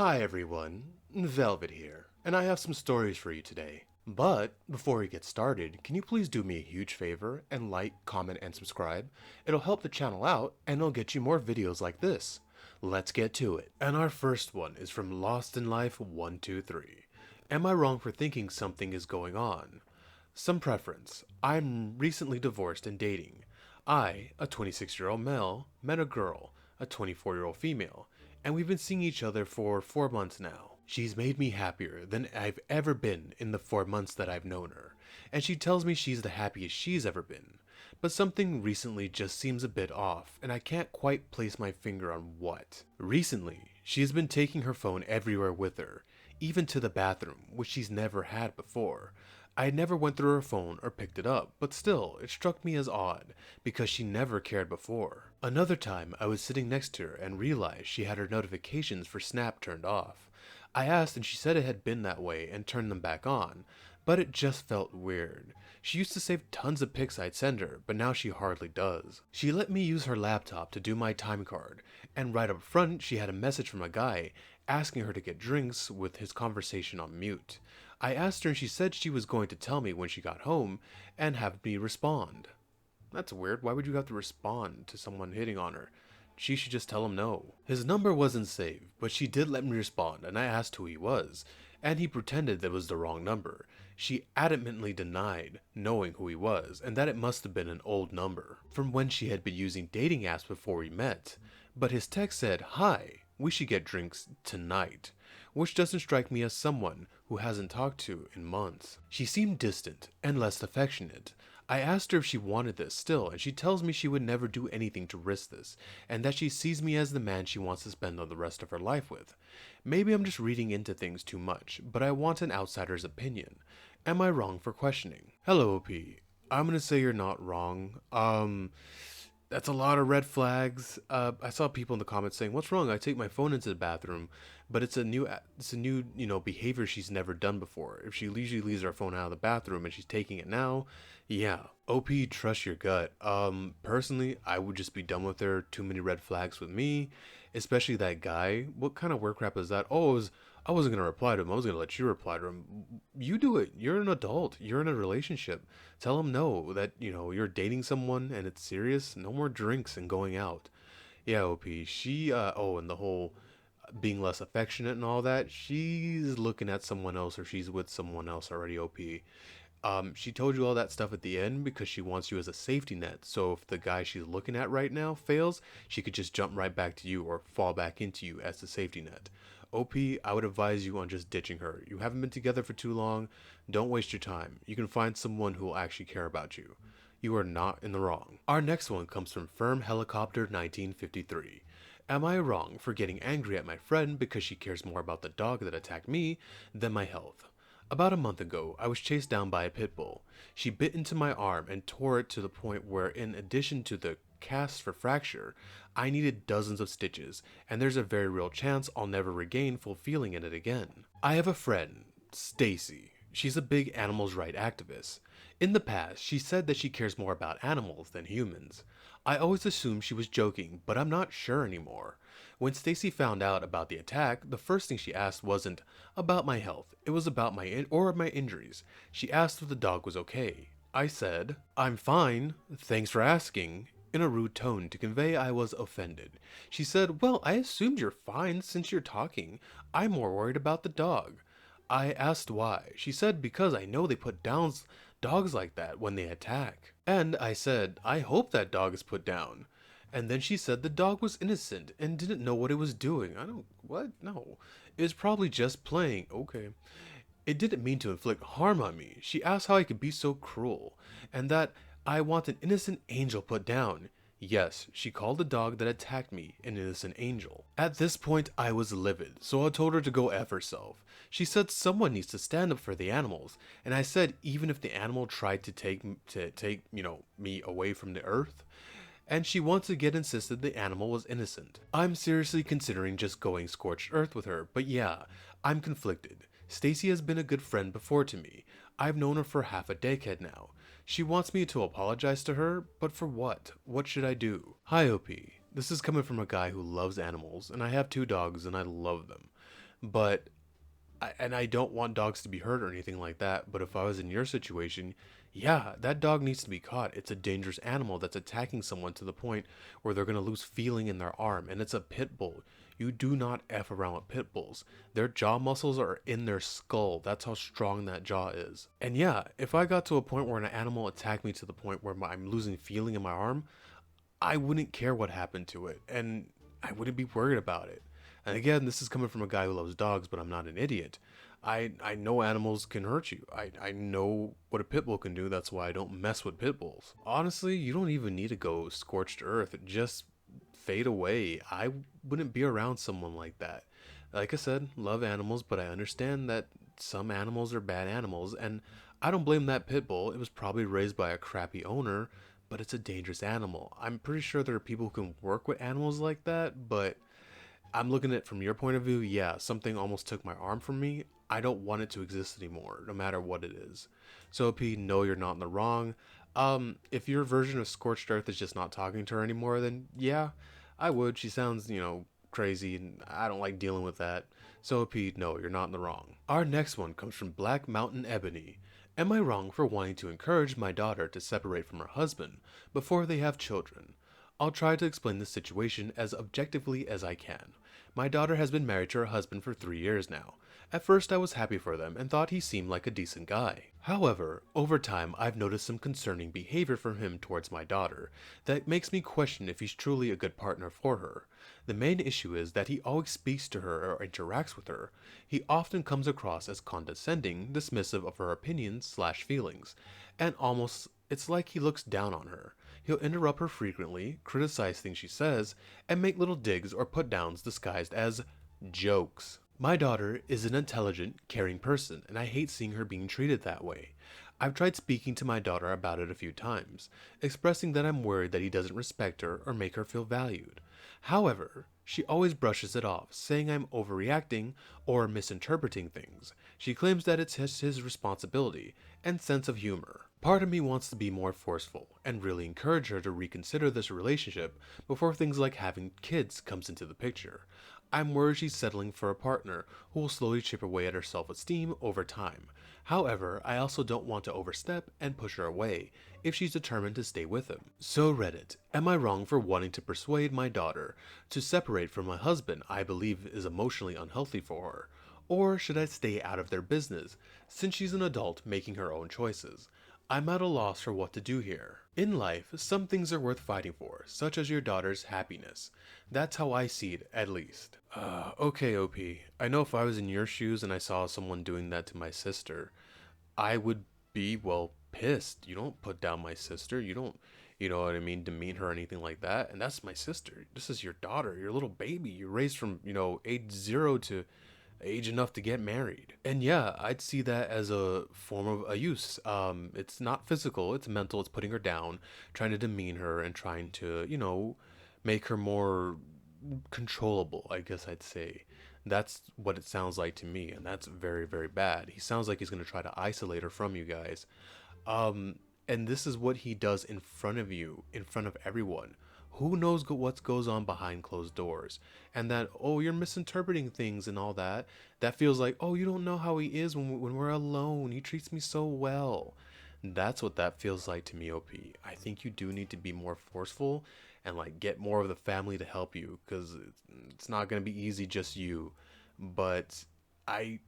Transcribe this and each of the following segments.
Hi everyone, Velvet here, and I have some stories for you today. But before we get started, can you please do me a huge favor and like, comment, and subscribe? It'll help the channel out and it'll get you more videos like this. Let's get to it. And our first one is from Lost in Life 123. Am I wrong for thinking something is going on? Some preference. I'm recently divorced and dating. I, a 26-year-old male, met a girl, a 24-year-old female, and we've been seeing each other for 4 months now. She's made me happier than I've ever been in the 4 months that I've known her, and she tells me she's the happiest she's ever been. But something recently just seems a bit off, and I can't quite place my finger on what. Recently, she has been taking her phone everywhere with her, even to the bathroom, which she's never had before. I never went through her phone or picked it up, but still, it struck me as odd, because she never cared before. Another time, I was sitting next to her and realized she had her notifications for Snap turned off. I asked and she said it had been that way and turned them back on, but it just felt weird. She used to save tons of pics I'd send her, but now she hardly does. She let me use her laptop to do my time card, and right up front she had a message from a guy asking her to get drinks with his conversation on mute. I asked her and she said she was going to tell me when she got home and have me respond. That's weird. Why would you have to respond to someone hitting on her? She should just tell him no. His number wasn't saved, but she did let me respond and I asked who he was, and he pretended that it was the wrong number. She adamantly denied knowing who he was and that it must have been an old number from when she had been using dating apps before we met. But his text said, "Hi, we should get drinks tonight," which doesn't strike me as someone who hasn't talked to in months. She seemed distant and less affectionate. I asked her if she wanted this still, and she tells me she would never do anything to risk this, and that she sees me as the man she wants to spend the rest of her life with. Maybe I'm just reading into things too much, but I want an outsider's opinion. Am I wrong for questioning? Hello, OP. I'm gonna say you're not wrong. That's a lot of red flags. I saw people in the comments saying, "What's wrong? I take my phone into the bathroom," but it's a new, behavior she's never done before. If she usually leaves her phone out of the bathroom and she's taking it now, yeah. OP, trust your gut. Personally, I would just be done with her. Too many red flags with me, especially that guy. What kind of work crap is that? I wasn't gonna reply to him. I was gonna let you reply to him. You do it. You're an adult. You're in a relationship. Tell him no, that, you're dating someone and it's serious. No more drinks and going out. Yeah, OP. And the whole being less affectionate and all that. She's looking at someone else or she's with someone else already, OP. She told you all that stuff at the end because she wants you as a safety net. So if the guy she's looking at right now fails, she could just jump right back to you or fall back into you as the safety net. OP, I would advise you on just ditching her. You haven't been together for too long. Don't waste your time. You can find someone who will actually care about you. You are not in the wrong. Our next one comes from Firm Helicopter 1953. Am I wrong for getting angry at my friend because she cares more about the dog that attacked me than my health? About a month ago, I was chased down by a pit bull. She bit into my arm and tore it to the point where, in addition to the cast for fracture, I needed dozens of stitches, and there's a very real chance I'll never regain full feeling in it again. I have a friend, Stacy. She's a big animals' rights activist. In the past, she said that she cares more about animals than humans. I always assumed she was joking, but I'm not sure anymore. When Stacy found out about the attack, the first thing she asked wasn't about my health, it was about my injuries. She asked if the dog was okay. I said, "I'm fine, thanks for asking," in a rude tone to convey I was offended. She said, "Well, I assumed you're fine since you're talking. I'm more worried about the dog." I asked why. She said because I know they put down dogs like that when they attack. And I said, I hope that dog is put down. And then she said the dog was innocent and didn't know what it was doing. What? No. It was probably just playing. Okay. It didn't mean to inflict harm on me. She asked how I could be so cruel, and that I want an innocent angel put down. Yes, she called the dog that attacked me an innocent angel. At this point, I was livid, so I told her to go F herself. She said someone needs to stand up for the animals, and I said even if the animal tried to take me away from the earth, and she once again insisted the animal was innocent. I'm seriously considering just going scorched earth with her, but yeah, I'm conflicted. Stacy has been a good friend before to me. I've known her for half a decade now. She wants me to apologize to her, but for what? What should I do? Hi OP, this is coming from a guy who loves animals, and I have 2 dogs and I love them. But and I don't want dogs to be hurt or anything like that, but if I was in your situation, yeah, that dog needs to be caught. It's a dangerous animal that's attacking someone to the point where they're going to lose feeling in their arm, and it's a pit bull. You do not F around with pit bulls. Their jaw muscles are in their skull. That's how strong that jaw is. And yeah, if I got to a point where an animal attacked me to the point where I'm losing feeling in my arm, I wouldn't care what happened to it, and I wouldn't be worried about it. And again, this is coming from a guy who loves dogs, but I'm not an idiot. I know animals can hurt you. I know what a pit bull can do. That's why I don't mess with pit bulls. Honestly, you don't even need to go scorched earth. Just fade away. I wouldn't be around someone like that. Like I said, love animals, but I understand that some animals are bad animals, and I don't blame that pit bull. It was probably raised by a crappy owner, but it's a dangerous animal. I'm pretty sure there are people who can work with animals like that, but I'm looking at it from your point of view. Yeah, something almost took my arm from me. I don't want it to exist anymore, no matter what it is. So, P, no, you're not in the wrong. If your version of Scorched Earth is just not talking to her anymore, then yeah, I would. She sounds, crazy, and I don't like dealing with that. So, P, no, you're not in the wrong. Our next one comes from Black Mountain Ebony. Am I wrong for wanting to encourage my daughter to separate from her husband before they have children? I'll try to explain the situation as objectively as I can. My daughter has been married to her husband for 3 years now. At first, I was happy for them and thought he seemed like a decent guy. However, over time, I've noticed some concerning behavior from him towards my daughter that makes me question if he's truly a good partner for her. The main issue is that he always speaks to her or interacts with her. He often comes across as condescending, dismissive of her opinions/feelings, and almost it's like he looks down on her. He'll interrupt her frequently, criticize things she says, and make little digs or put downs disguised as jokes. My daughter is an intelligent, caring person, and I hate seeing her being treated that way. I've tried speaking to my daughter about it a few times, expressing that I'm worried that he doesn't respect her or make her feel valued. However, she always brushes it off, saying I'm overreacting or misinterpreting things. She claims that it's his responsibility and sense of humor. Part of me wants to be more forceful and really encourage her to reconsider this relationship before things like having kids comes into the picture. I'm worried she's settling for a partner who will slowly chip away at her self-esteem over time. However, I also don't want to overstep and push her away if she's determined to stay with him. So Reddit, am I wrong for wanting to persuade my daughter to separate from a husband I believe is emotionally unhealthy for her? Or should I stay out of their business since she's an adult making her own choices? I'm at a loss for what to do here. In life, some things are worth fighting for, such as your daughter's happiness. That's how I see it, at least. Okay, OP. I know if I was in your shoes and I saw someone doing that to my sister, I would be, well, pissed. You don't put down my sister. You don't, you know what I mean, demean her or anything like that. And that's my sister. This is your daughter, your little baby. You're raised from, age 0 to age enough to get married. And yeah, I'd see that as a form of a use. It's not physical, it's mental, it's putting her down, trying to demean her and trying to, make her more controllable, I guess I'd say. That's what it sounds like to me, and that's very, very bad. He sounds like he's going to try to isolate her from you guys. Um, and this is what he does in front of you, in front of everyone. Who knows what goes on behind closed doors? And that, oh, you're misinterpreting things and all that. That feels like, oh, you don't know how he is when we're alone. He treats me so well. That's what that feels like to me, OP. I think you do need to be more forceful and like get more of the family to help you because it's not going to be easy just you. But I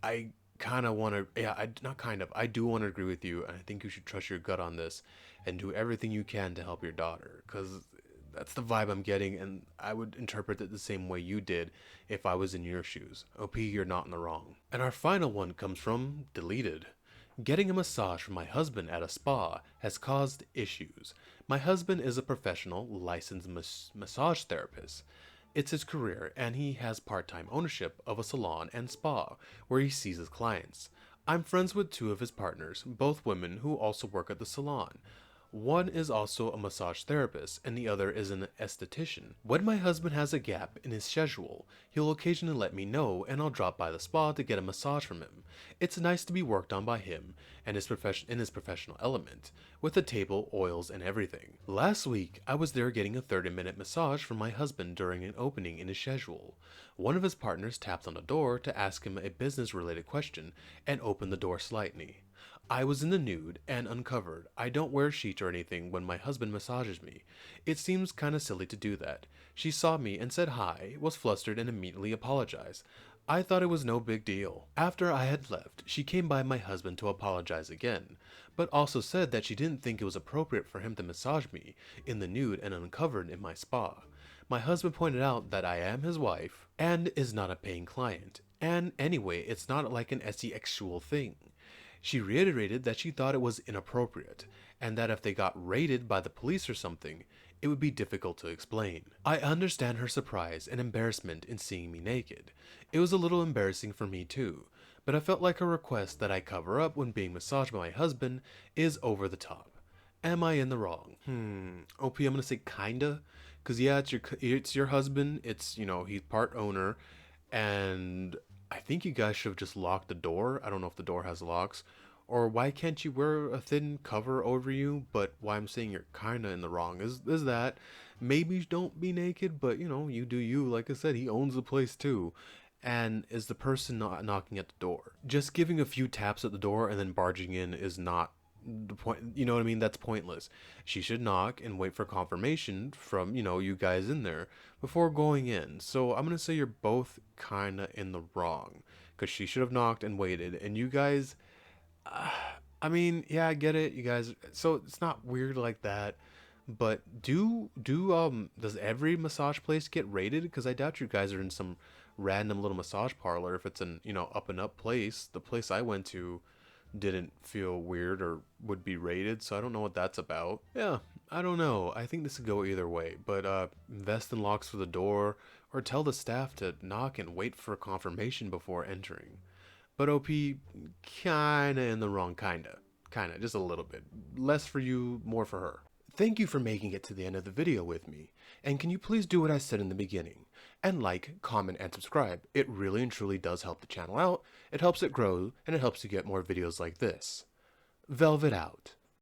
I kind of want to, yeah, I not kind of, I do want to agree with you, and I think you should trust your gut on this and do everything you can to help your daughter, because that's the vibe I'm getting, and I would interpret it the same way you did if I was in your shoes. OP, you're not in the wrong. And our final one comes from Deleted. Getting a massage from my husband at a spa has caused issues. My husband is a professional, licensed massage therapist. It's his career, and he has part-time ownership of a salon and spa where he sees his clients. I'm friends with two of his partners, both women who also work at the salon. One is also a massage therapist, and the other is an esthetician. When my husband has a gap in his schedule, he'll occasionally let me know, and I'll drop by the spa to get a massage from him. It's nice to be worked on by him and in his professional element, with the table, oils, and everything. Last week, I was there getting a 30-minute massage from my husband during an opening in his schedule. One of his partners tapped on the door to ask him a business-related question and opened the door slightly. I was in the nude and uncovered. I don't wear sheets or anything when my husband massages me. It seems kinda silly to do that. She saw me and said hi, was flustered, and immediately apologized. I thought it was no big deal. After I had left, she came by my husband to apologize again, but also said that she didn't think it was appropriate for him to massage me in the nude and uncovered in my spa. My husband pointed out that I am his wife and is not a paying client, and anyway, it's not like an sexual thing. She reiterated that she thought it was inappropriate, and that if they got raided by the police or something, it would be difficult to explain. I understand her surprise and embarrassment in seeing me naked. It was a little embarrassing for me too, but I felt like her request that I cover up when being massaged by my husband is over the top. Am I in the wrong? OP, I'm gonna say kinda, cause yeah, it's your husband. It's, he's part owner, and I think you guys should have just locked the door. I don't know if the door has locks. Or why can't you wear a thin cover over you? But why I'm saying you're kinda in the wrong is that maybe don't be naked, but you do you. Like I said, he owns the place too. And is the person not knocking at the door? Just giving a few taps at the door and then barging in is not the point. You know what I mean? That's pointless. She should knock and wait for confirmation from, you guys in there before going in. So I'm gonna say you're both kinda in the wrong, because she should have knocked and waited, and you guys, I mean, yeah, I get it, you guys. So it's not weird like that, but does every massage place get raided? Because I doubt you guys are in some random little massage parlor. If it's an up and up place, the place I went to didn't feel weird or would be rated, so I don't know what that's about. Yeah, I don't know. I think this could go either way, but invest in locks for the door or tell the staff to knock and wait for confirmation before entering. But OP, kinda in the wrong, kinda, just a little bit. Less for you, more for her. Thank you for making it to the end of the video with me, and can you please do what I said in the beginning, and like, comment, and subscribe. It really and truly does help the channel out, it helps it grow, and it helps you get more videos like this. Velvet out.